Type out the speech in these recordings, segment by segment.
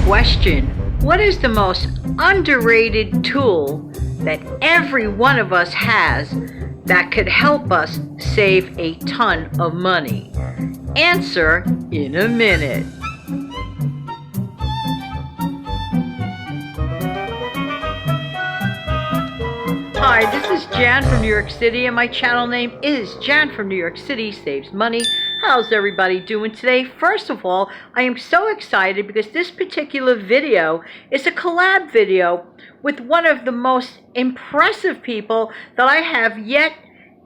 question, what is the most underrated tool that every one of us has that could help us save a ton of money? Answer in a minute. Hi, this is Jan from New York City, and my channel name is Jan from New York City Saves Money. How's everybody doing today? First of all, I am so excited because this particular video is a collab video with one of the most impressive people that I have yet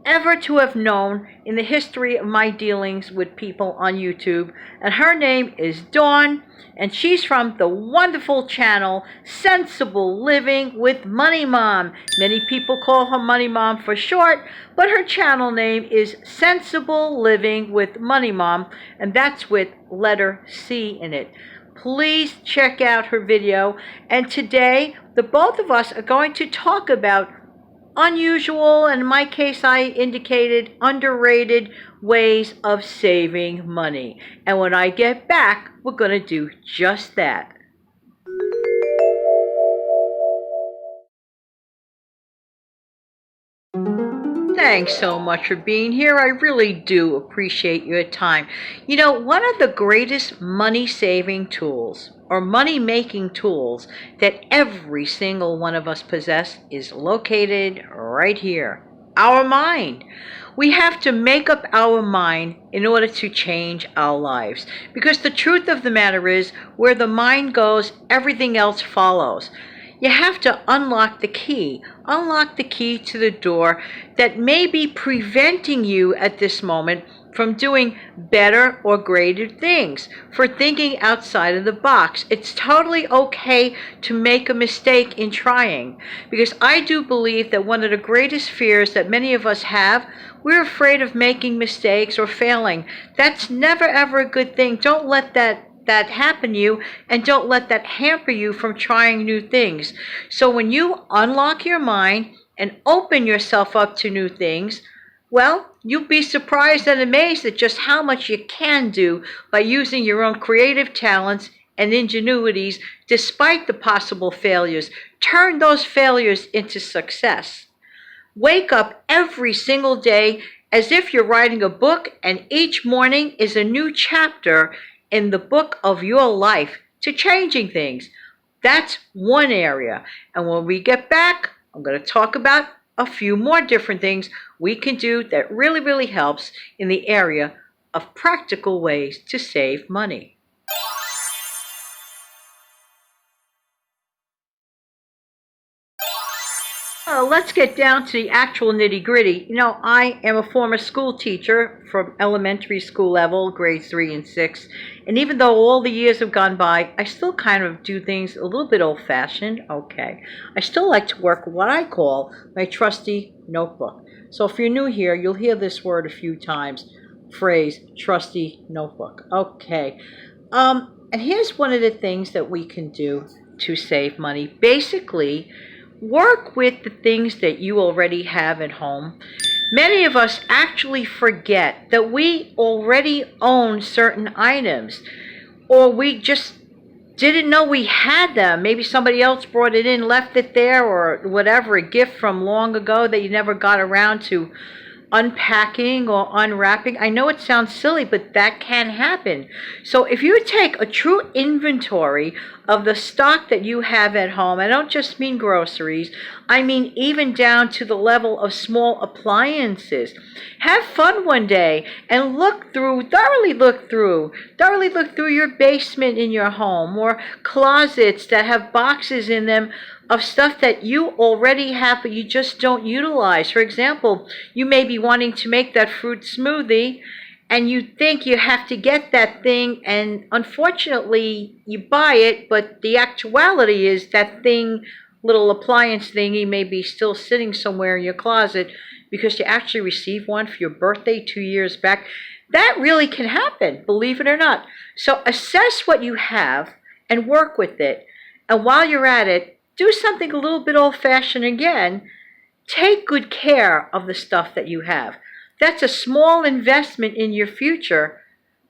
ever to have known in the history of my dealings with people on YouTube. And her name is Dawn, and she's from the wonderful channel Centsible Living with Money Mom. Many people call her Money Mom for short, but her channel name is Centsible Living with Money Mom, and that's with letter C in it. Please check out her video, and today the both of us are going to talk about unusual, and in my case I indicated underrated ways of saving money. And when I get back, we're going to do just that. Thanks so much for being here. I really do appreciate your time. You know, one of the greatest money-saving tools or money-making tools that every single one of us possess is located right here, our mind. We have to make up our mind in order to change our lives, because the truth of the matter is, where the mind goes, everything else follows. You have to unlock the key to the door that may be preventing you at this moment from doing better or greater things, for thinking outside of the box. It's totally okay to make a mistake in trying, because I do believe that one of the greatest fears that many of us have, we're afraid of making mistakes or failing. That's never ever a good thing. Don't let that happen to you, and don't let that hamper you from trying new things. So when you unlock your mind and open yourself up to new things, well, you'll be surprised and amazed at just how much you can do by using your own creative talents and ingenuities despite the possible failures. Turn those failures into success. Wake up every single day as if you're writing a book, and each morning is a new chapter in the book of your life to changing things. That's one area. And when we get back, I'm going to talk about a few more different things we can do that really helps in the area of practical ways to save money. Let's get down to the actual nitty-gritty. You know, I am a former school teacher from elementary school level, grades 3 and 6. And even though all the years have gone by, I still kind of do things a little bit old-fashioned. Okay. I still like to work what I call my trusty notebook. So if you're new here, you'll hear this word a few times, phrase, trusty notebook. Okay. And here's one of the things that we can do to save money. Basically, work with the things that you already have at home. Many of us actually forget that we already own certain items, or we just didn't know we had them. Maybe somebody else brought it in, left it there, or whatever, a gift from long ago that you never got around to unpacking or unwrapping. I know it sounds silly, but that can happen. So if you take a true inventory of the stock that you have at home, I don't just mean groceries, I mean even down to the level of small appliances. Have fun one day and thoroughly look through your basement in your home, or closets that have boxes in them of stuff that you already have but you just don't utilize. For example, you may be wanting to make that fruit smoothie, and you think you have to get that thing, and unfortunately you buy it, but the actuality is that thing, little appliance thingy, may be still sitting somewhere in your closet because you actually received one for your birthday 2 years back. That really can happen, believe it or not. So assess what you have and work with it. And while you're at it, do something a little bit old-fashioned again. Take good care of the stuff that you have. That's a small investment in your future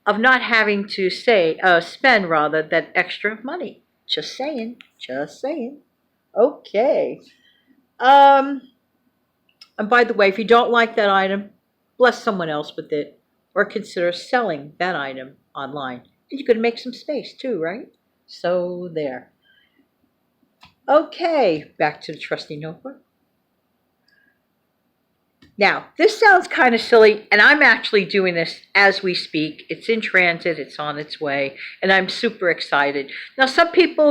of not having to spend that extra money. Just saying. Just saying. Okay. Um, and by the way, if you don't like that item, bless someone else with it, or consider selling that item online. And you could make some space too, right? So there. Okay, back to the trusty notebook. Now, this sounds kind of silly, and I'm actually doing this as we speak. It's in transit, it's on its way, and I'm super excited. Now,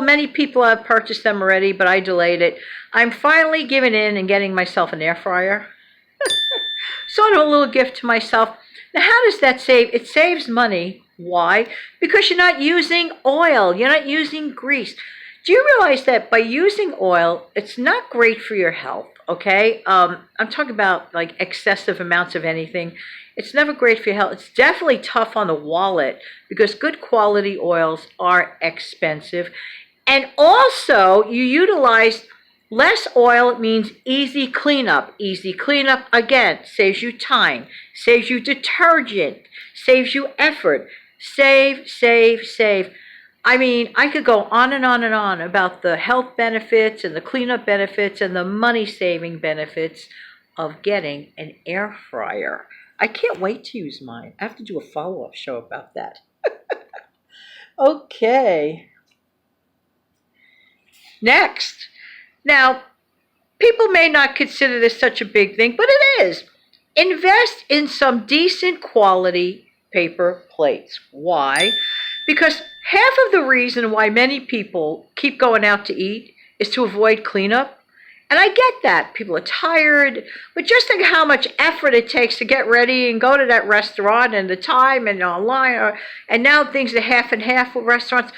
many people have purchased them already, but I delayed it. I'm finally giving in and getting myself an air fryer. Sort of a little gift to myself. Now, how does that save? It saves money. Why? Because you're not using oil. You're not using grease. Do you realize that by using oil, it's not great for your health, okay? I'm talking about like excessive amounts of anything. It's never great for your health. It's definitely tough on the wallet because good quality oils are expensive. And also, you utilize less oil. It means easy cleanup. Easy cleanup, again, saves you time, saves you detergent, saves you effort. Save, save, save. I mean, I could go on and on and on about the health benefits and the cleanup benefits and the money-saving benefits of getting an air fryer. I can't wait to use mine. I have to do a follow-up show about that. Okay. Next. Now, people may not consider this such a big thing, but it is. Invest in some decent quality paper plates. Why? Because half of the reason why many people keep going out to eat is to avoid cleanup. And I get that. People are tired. But just think how much effort it takes to get ready and go to that restaurant and the time and online. And now things are half and half with restaurants.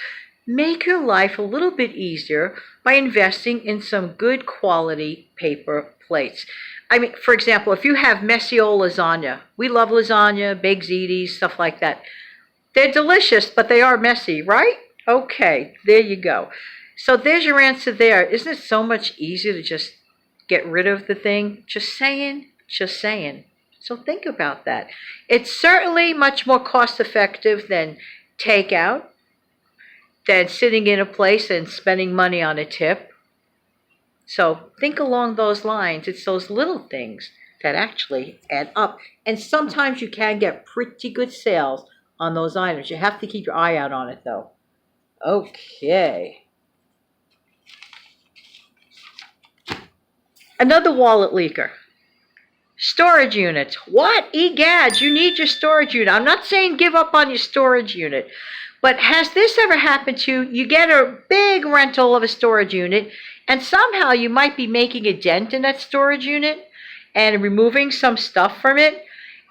Make your life a little bit easier by investing in some good quality paper plates. I mean, for example, if you have messy old lasagna, we love lasagna, baked ziti, stuff like that. They're delicious, but they are messy, right? Okay, there you go. So there's your answer there. Isn't it so much easier to just get rid of the thing? Just saying, just saying. So think about that. It's certainly much more cost effective than takeout, than sitting in a place and spending money on a tip. So think along those lines. It's those little things that actually add up. And sometimes you can get pretty good sales on those items. You have to keep your eye out on it, though. Okay. Another wallet leaker. Storage units. What? Egads, you need your storage unit. I'm not saying give up on your storage unit. But has this ever happened to you? You get a big rental of a storage unit, and somehow you might be making a dent in that storage unit and removing some stuff from it,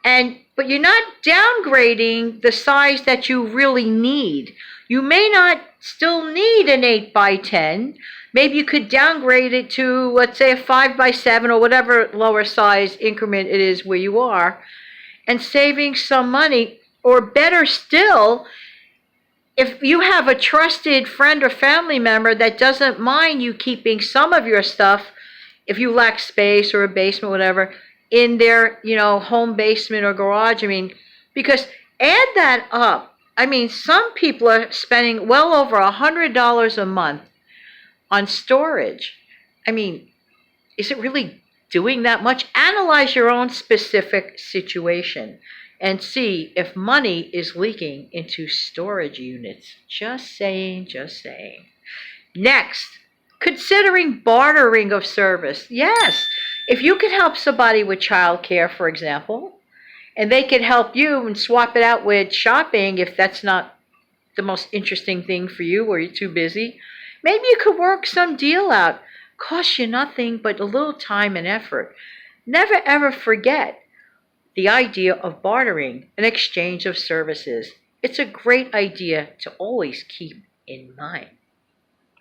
but you're not downgrading the size that you really need. You may not still need an 8x10. Maybe you could downgrade it to, let's say, a 5x7 or whatever lower size increment it is where you are, and saving some money. Or better still, if you have a trusted friend or family member that doesn't mind you keeping some of your stuff, if you lack space or a basement, whatever, in their, home basement or garage, because add that up. Some people are spending well over $100 a month on storage. Is it really doing that much? Analyze your own specific situation and see if money is leaking into storage units. Just saying, just saying. Next, considering bartering of service. Yes, if you could help somebody with childcare, for example, and they could help you and swap it out with shopping if that's not the most interesting thing for you or you're too busy, maybe you could work some deal out. Costs you nothing but a little time and effort. Never ever forget the idea of bartering, an exchange of services. It's a great idea to always keep in mind.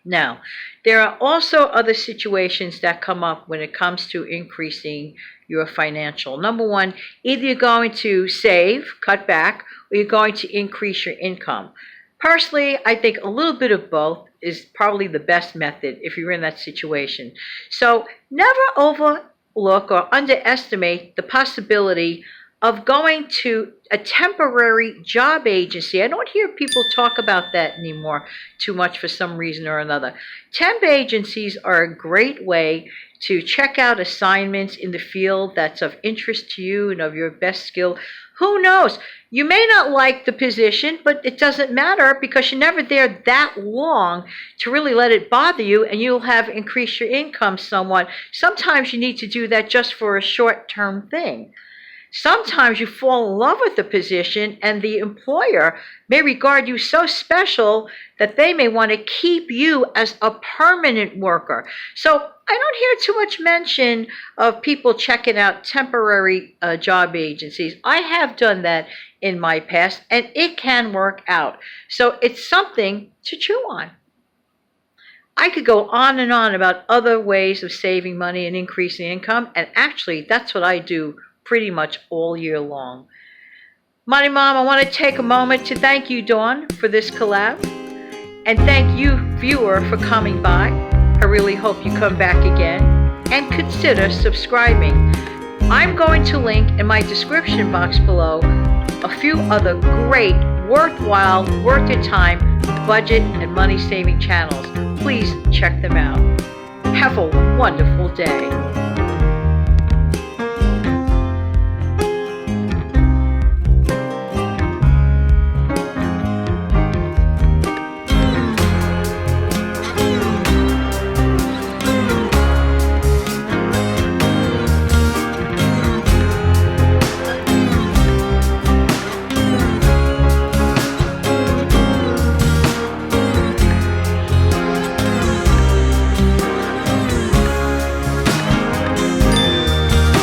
Now, there are also other situations that come up when it comes to increasing your financial. Number one, either you're going to save, cut back, or you're going to increase your income. Personally, I think a little bit of both is probably the best method if you're in that situation. So never overlook or underestimate the possibility of going to a temporary job agency. I don't hear people talk about that anymore too much for some reason or another. Temp agencies are a great way to check out assignments in the field that's of interest to you and of your best skill. Who knows? You may not like the position, but it doesn't matter because you're never there that long to really let it bother you, and you'll have increased your income somewhat. Sometimes you need to do that just for a short-term thing. Sometimes you fall in love with the position and the employer may regard you so special that they may want to keep you as a permanent worker. So I don't hear too much mention of people checking out temporary job agencies. I have done that in my past, and it can work out. So it's something to chew on. I could go on and on about other ways of saving money and increasing income, and actually that's what I do pretty much all year long. Money Mom, I want to take a moment to thank you, Dawn, for this collab, and thank you, viewer, for coming by. I really hope you come back again and consider subscribing. I'm going to link in my description box below a few other great, worthwhile, worth your time budget and money saving channels. Please check them out. Have a wonderful day.